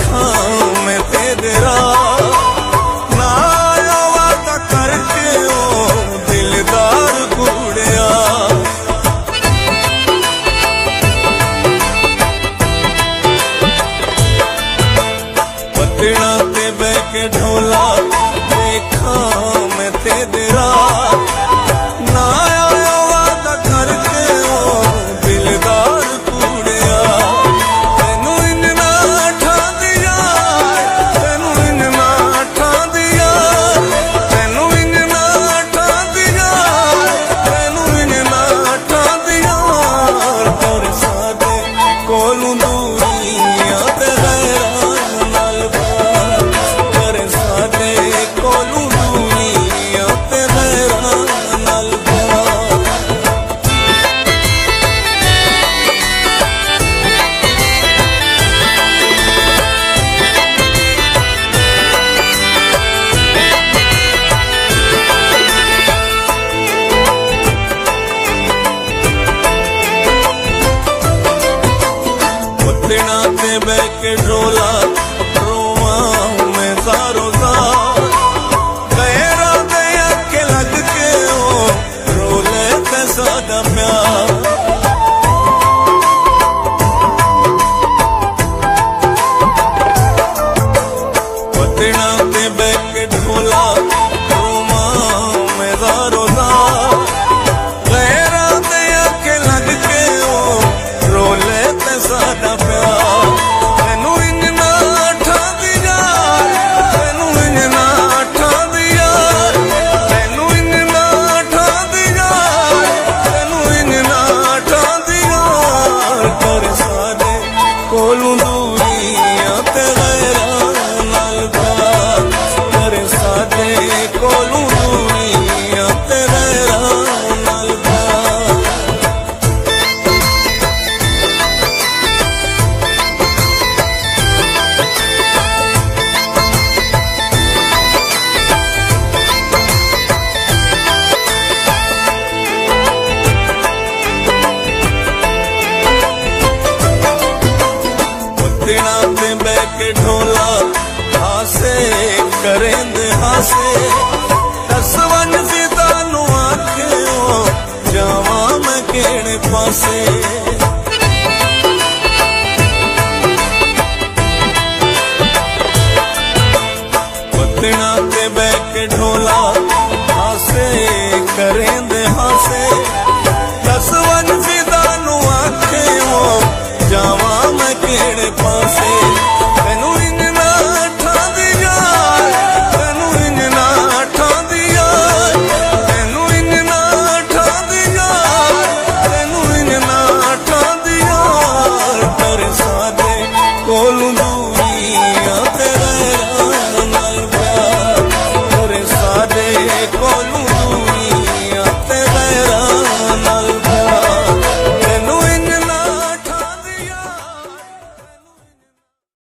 देखा मैं तेरे ना आया वादा करके ओ दिलदार कूड़िया। पतड़ा ते बह के ढोला देखा मैं तेरे ना आया वादा करके ओ दिलदार कूड़िया। तेनू इन्ना ठा दिया, तेनू इन्ना ठा दिया, तेनू इन्ना ठा दिया, तेनू इन्ना ठा दिया। कर सादे कोलू दूरियां ते गैरां नाल बात, कर सादे कोलू दूरियां ते गैरां नाल बात। पतड़ा ते बह के ढोला रोवा मैं सारो सार, गैरा दे आके लग के ओ रोले ते सादा प्यार। पतड़ा ते बह के ढोला रोवा मैं सारो सार, गैरा दे आके लग के ओ रोले ते सादा प्यार। तेनू इन्ना ठा दिया, तेनू इन्ना ठा दिया, तेनू इन्ना ठा दिया, तेनू इन्ना ठा दिया। कर सादे कोलू दूरियां ते गैरां नाल बात, कर सादे कोलू दूरियां ते गैरां नाल बात। पतड़ा ते बह के ढोला हासे करेंदे हासे, दस वन सीता नू आखे ओ जावा मैं केड़े पासे। पतड़ा ते बह के ढोला हासे करेंदे हासे, दस वन सीता नू आखे ओ जावा मैं केड़े पासे। तेनू इन्ना ठा दिया, तेनू इन्ना ठा दिया, तेनू इन्ना ठा दिया, तेनू इन्ना ठा दिया। कर सादे कोलू